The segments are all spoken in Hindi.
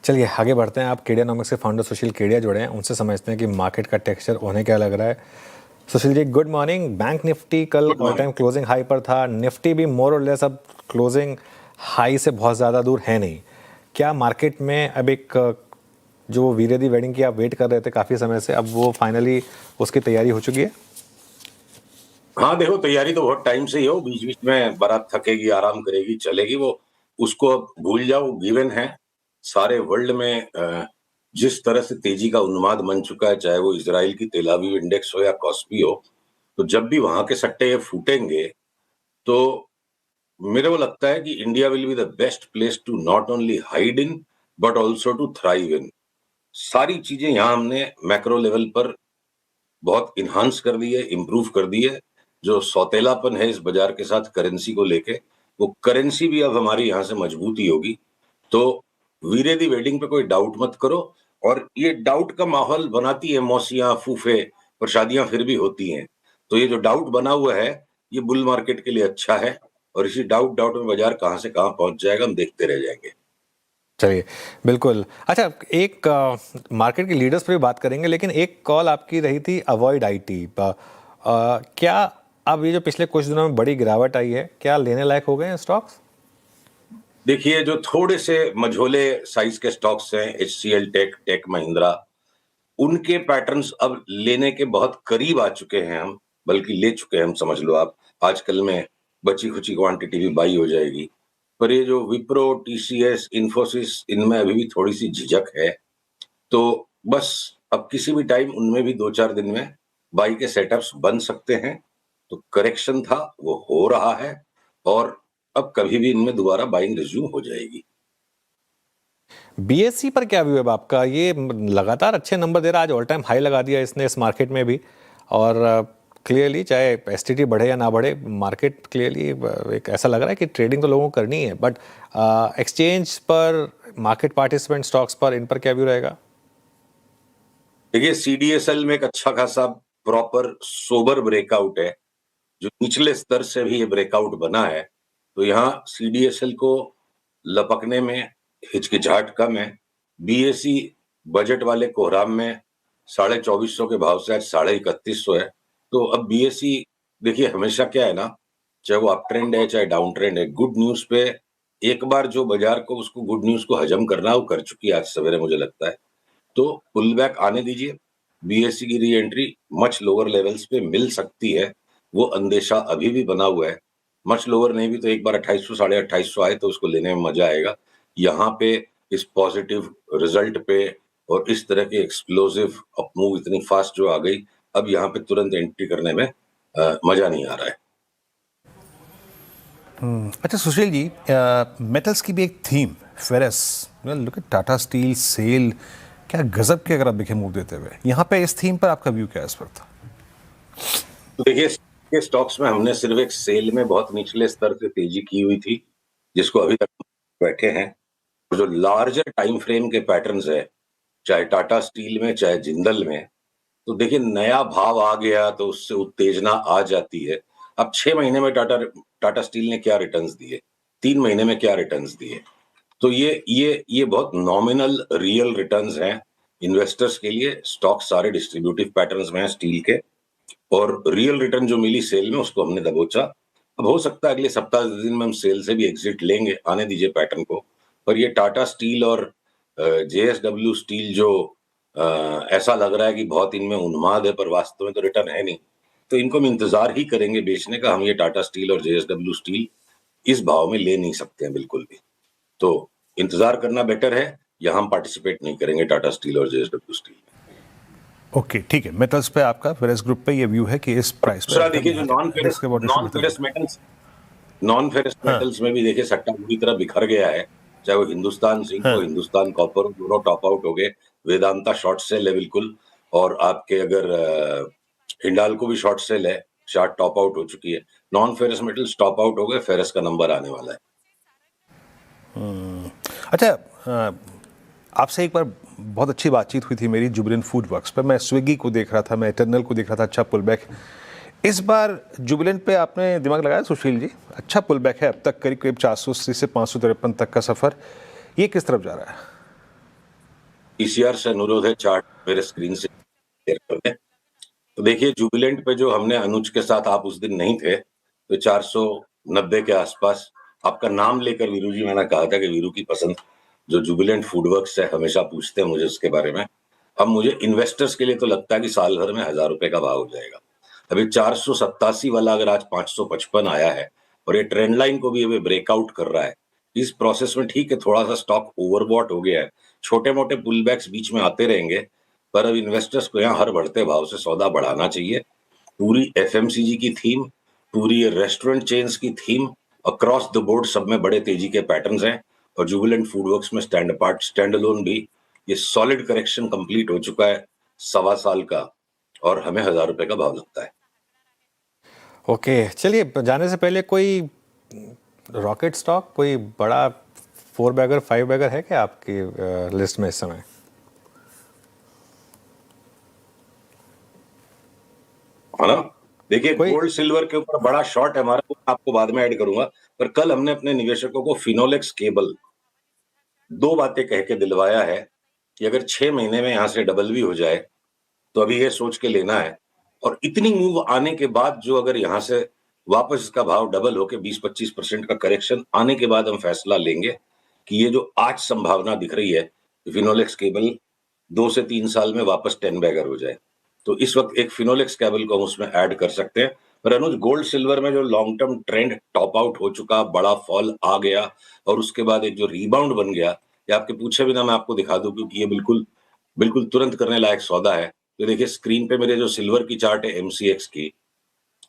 चलिए आगे बढ़ते हैं। आप केडियानॉमिक्स के फाउंडर सुशील केडिया जुड़े हैं, उनसे समझते हैं कि मार्केट का टेक्सचर उन्हें क्या लग रहा है। Sushil ji, good morning. Bank Nifty कल ऑल टाइम क्लोजिंग हाई पर था, निफ्टी भी मोर और लेस अब क्लोजिंग हाई से बहुत ज़्यादा दूर है नहीं। क्या मार्केट में अब एक जो वीरे दी वेडिंग की आप वेट कर रहे थे काफ़ी समय से, अब वो फाइनली उसकी तैयारी हो चुकी है? हाँ देखो, तैयारी तो बहुत टाइम से ही हो। बीच बीच में बारात थकेगी, आराम करेगी, चलेगी, वो उसको अब भूल जाओ, गिवन है। सारे वर्ल्ड में जिस तरह से तेजी का उन्माद बन चुका है, चाहे वो इजराइल की तेल अवीव इंडेक्स हो या कॉस्पी हो, तो जब भी वहां के सट्टे फूटेंगे तो मेरे को लगता है कि India will be the best place to not only hide in but also to thrive in. सारी चीजें यहाँ हमने मैक्रो लेवल पर बहुत इन्हांस कर दी है, इम्प्रूव कर दी है। जो सौतेलापन है इस बाजार के साथ करेंसी को लेके, वो करेंसी भी अब हमारी यहाँ से मजबूत ही होगी। तो वीरे दी वेडिंग पे कोई डाउट मत करो। और ये डाउट का माहौल बनाती है मौसियां, फूफे और शादियां फिर भी होती हैं। तो ये जो डाउट बना हुआ है, ये बुल मार्केट के लिए अच्छा है। और इसी डाउट में बाजार कहाँ से कहाँ पहुंच जाएगा, हम देखते रह जाएंगे। चलिए, बिल्कुल। अच्छा, एक मार्केट के लीडर्स पर भी बात करेंगे, लेकिन एक कॉल आपकी रही थी अवॉइड आईटी। क्या अब ये जो पिछले कुछ दिनों में बड़ी गिरावट आई है, क्या लेने लायक हो गए हैं स्टॉक्स? देखिए, जो थोड़े से मझोले साइज के स्टॉक्स हैं, HCL टेक महिंद्रा, उनके पैटर्न्स अब लेने के बहुत करीब आ चुके हैं हम, बल्कि ले चुके हैं हम, समझ लो आप। आजकल में बची खुची क्वांटिटी भी बाई हो जाएगी। पर ये जो विप्रो, टीसीएस, इन्फोसिस, इनमें अभी भी थोड़ी सी झिझक है। तो बस अब किसी भी टाइम उनमें भी 2-4 दिन में बाई के सेटअप्स बन सकते हैं। तो करेक्शन था, वो हो रहा है, और अब कभी भी इनमें दोबारा बाइंग रिज्यूम हो जाएगी। बीएससी पर क्या व्यू है आपका? ये लगातार अच्छे नंबर दे रहा है, आज ऑल टाइम हाई लगा दिया इसने इस मार्केट में भी। और क्लियरली चाहे एसटीटी बढ़े या ना बढ़े, मार्केट क्लियरली एक ऐसा लग रहा है कि ट्रेडिंग तो लोगों को करनी है, बट एक्सचेंज पर, मार्केट पार्टिसिपेंट स्टॉक्स पर, इन पर क्या व्यू रहेगा? देखिए, सीडीएसएल में एक अच्छा खासा प्रॉपर सोबर ब्रेकआउट है। जो निचले स्तर से भी ये ब्रेकआउट बना है, तो यहाँ सीडीएसएल को लपकने में हिचकिचाहट कम है। बीएसई बजट वाले कोहराम में 2450 के भाव से आज 3150 है। तो अब बीएसई, देखिए हमेशा क्या है ना, चाहे वो अप ट्रेंड है चाहे डाउन ट्रेंड है, गुड न्यूज पे एक बार जो बाजार को उसको गुड न्यूज को हजम करना वो कर चुकी है आज सवेरे, मुझे लगता है। तो पुल बैक आने दीजिए। बीएससी की re entry much lower levels पे मिल सकती है, वो अंदेशा अभी भी बना हुआ है। मच लोअर नहीं भी तो एक बार 2800 2850 आए तो उसको लेने में मजा आएगा। यहाँ पे इस पॉजिटिव रिजल्ट पे और इस तरह की एक्सप्लोसिव अपमूव इतनी फास्ट जो आ गई, अब यहाँ पे तुरंत एंट्री करने में मजा नहीं आ रहा है। अच्छा सुशील जी, मेटल्स की भी एक theme, ferrous, look at Tata steel SAIL, क्या गजब के अगर आप देखें मूव देते हुए, यहाँ पे इस थीम पर आपका व्यू क्या है इस वक्त? तो देखिए, के स्टॉक्स में हमने सिर्फ एक सेल में बहुत निचले स्तर से तेजी की हुई थी, जिसको अभी तक बैठे हैं। जो लार्जर टाइम फ्रेम के पैटर्न्स है, चाहे टाटा स्टील में चाहे जिंदल में, तो देखिए नया भाव आ गया तो उससे उत्तेजना आ जाती है। अब 6 महीने में टाटा स्टील ने क्या रिटर्न्स दिए, 3 महीने में क्या रिटर्न्स दिए, तो ये बहुत नॉमिनल रियल रिटर्न्स हैं इन्वेस्टर्स के लिए। स्टॉक सारे डिस्ट्रीब्यूटिव पैटर्न्स में हैं स्टील के, और रियल रिटर्न जो मिली सेल में उसको हमने दबोचा। अब हो सकता है अगले सप्ताह 10 दिन में हम सेल से भी एग्जिट लेंगे, आने दीजिए पैटर्न को। पर ये टाटा स्टील और जेएसडब्ल्यू स्टील जो ऐसा लग रहा है कि बहुत इनमें उन्माद है, पर वास्तव में तो रिटर्न है नहीं। तो इनको हम इंतजार ही करेंगे बेचने का। हम ये टाटा स्टील और जेएसडब्ल्यू स्टील इस भाव में ले नहीं सकते हैं बिल्कुल भी। तो इंतजार करना बेटर है, यहाँ हम पार्टिसिपेट नहीं करेंगे टाटा स्टील और जेएसडब्ल्यू स्टील। ओके, ठीक है। मेटल्स पे आपका फेरस ग्रुप पे ये व्यू है कि इस प्राइस पे दूसरा देखिए, जो नॉन फेरस मेटल्स में भी देखिए सट्टा पूरी तरह बिखर गया है। चाहे वो हिंदुस्तान जिंक हो, हिंदुस्तान कॉपर हो, दोनों टॉप आउट हो गए। वेदांता शॉर्ट सेल है बिल्कुल, और आपके अगर हिंडाल्को भी शॉर्ट सेल है, चार्ट टॉप आउट हो चुकी है। Non ferrous metals top out हो गए, फेरस का नंबर आने वाला है। अच्छा, आपसे एक बार बहुत अच्छी बातचीत हुई थी मेरी जुबिलेंट फूड वर्क्स पर। मैं स्विगी को देख रहा था, मैं इटर्नल को देख रहा था, अच्छा पुल बैक। इस बार जुबिलेंट पे आपने दिमाग लगाया सुशील जी? अच्छा पुल बैक है अब तक, करीब करीब 480 से 553 तक का सफ़र, ये किस तरफ जा रहा है? पीसीआर से अनुरोध है चार्ट मेरे स्क्रीन से शेयर कर दें। तो देखिए जुबिलेंट पे जो हमने अनुज के साथ, आप उस दिन नहीं थे, तो 490 के आसपास आपका नाम लेकर वीरू जी मैंने कहा था कि वीरू की पसंद जो जुबिलेंट फूडवर्क्स है, हमेशा पूछते हैं मुझे उसके बारे में। अब मुझे इन्वेस्टर्स के लिए तो लगता है कि साल भर में 1000 रुपए का भाव हो जाएगा। अभी 487 वाला अगर आज 555 आया है और ये ट्रेंड लाइन को भी अभी ब्रेकआउट कर रहा है, इस प्रोसेस में ठीक है थोड़ा सा स्टॉक ओवरबॉट हो गया है, छोटे मोटे पुल बैक्स बीच में आते रहेंगे, पर अब इन्वेस्टर्स को यहाँ हर बढ़ते भाव से सौदा बढ़ाना चाहिए। पूरी एफएमसीजी की थीम, पूरी रेस्टोरेंट चेन्स की थीम, अक्रॉस द बोर्ड सब में बड़े तेजी के पैटर्न्स हैं, और जुबिलेंट फूडवर्क्स में स्टैंड अलोन भी ये सॉलिड करेक्शन कंप्लीट हो चुका है 1.25 साल का, और हमें 1000 रुपए का भाव लगता है। ओके, चलिए जाने से पहले कोई रॉकेट स्टॉक, कोई बड़ा 4 बैगर 5 बैगर है क्या आपकी लिस्ट में इस समय? है ना? देखिए कोई गोल्ड सिल्वर के ऊपर बड़ा शॉर्ट है हमारा, वो मैं आपको बाद में ऐड करूंगा, पर कल हमने अपने निवेशकों को फिनोलेक्स केबल 2 बातें कह के दिलवाया है कि अगर 6 महीने में यहाँ से डबल भी हो जाए तो अभी ये सोच के लेना है, और इतनी मूव आने के बाद जो अगर यहाँ से वापस इसका भाव डबल होके 20-25% का करेक्शन आने के बाद हम फैसला लेंगे कि ये जो आज संभावना दिख रही है कि फिनोलेक्स केबल 2 से 3 साल में वापस 10 बैगर हो जाए, तो इस वक्त एक फिनोलेक्स केबल को हम उसमें ऐड कर सकते हैं। पर अनुज गोल्ड सिल्वर में जो long term trend top out हो चुका, बड़ा फॉल आ गया और उसके बाद एक जो रिबाउंड बन गया, ये आपके पूछे बिना मैं आपको दिखा दूं क्योंकि ये बिल्कुल बिल्कुल तुरंत करने लायक सौदा है। तो देखिए स्क्रीन पे मेरे जो सिल्वर की चार्ट है एमसीएक्स की,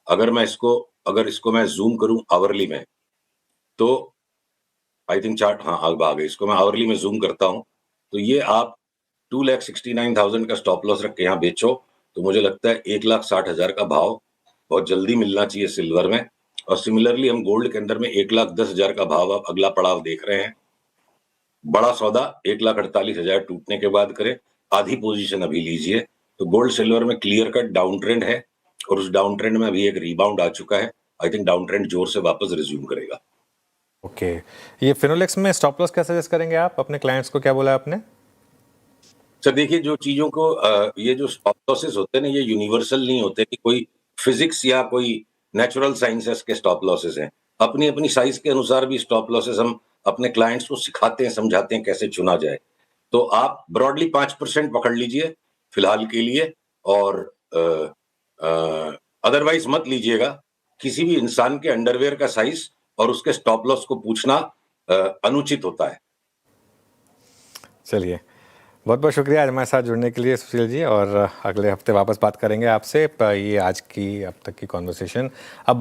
अगर इसको मैं जूम करूं आवरली में, तो आई थिंक चार्ट, हाँ अब आ गई, इसको मैं आवरली में जूम करता हूं, तो ये आप 2,69,000 का स्टॉप लॉस रख के यहाँ बेचो, तो मुझे लगता है 1,60,000 का भाव बहुत जल्दी मिलना चाहिए सिल्वर में। और सिमिलरली हम गोल्ड के अंदर में 1,10,000 का भाव अब अगला पड़ाव देख रहे हैं। बड़ा सौदा 1,48,000 टूटने के बाद करें, आधी पोजीशन अभी लीजिए। तो गोल्ड सिल्वर में क्लियर कट डाउन ट्रेंड है, और उस डाउन ट्रेंड में अभी एक रिबाउंड आ चुका है। आई थिंक डाउन ट्रेंड जोर से वापस रिज्यूम करेगा। ओके, ये फिनोलेक्स में स्टॉप लॉस क्या सजेस्ट करेंगे आप अपने क्लाइंट्स को? क्या बोला आपने? सर देखिए जो चीजों को ये जो स्टॉप लॉसेस होते हैं ना, ये यूनिवर्सल नहीं होते कि कोई फिजिक्स या कोई नेचुरल साइंसेस के स्टॉप लॉसेस हैं। अपनी अपनी साइज के अनुसार भी स्टॉप लॉसेस हम अपने क्लाइंट्स को सिखाते हैं, समझाते हैं कैसे चुना जाए। तो आप ब्रॉडली 5% पकड़ लीजिए फिलहाल के लिए, और अदरवाइज मत लीजिएगा। किसी भी इंसान के अंडरवेयर का साइज और उसके स्टॉप लॉस को पूछना अनुचित होता है। चलिए, बहुत बहुत शुक्रिया आज हमारे साथ जुड़ने के लिए सुशील जी, और अगले हफ्ते वापस बात करेंगे आपसे। ये आज की अब तक की कॉन्वर्सेशन अब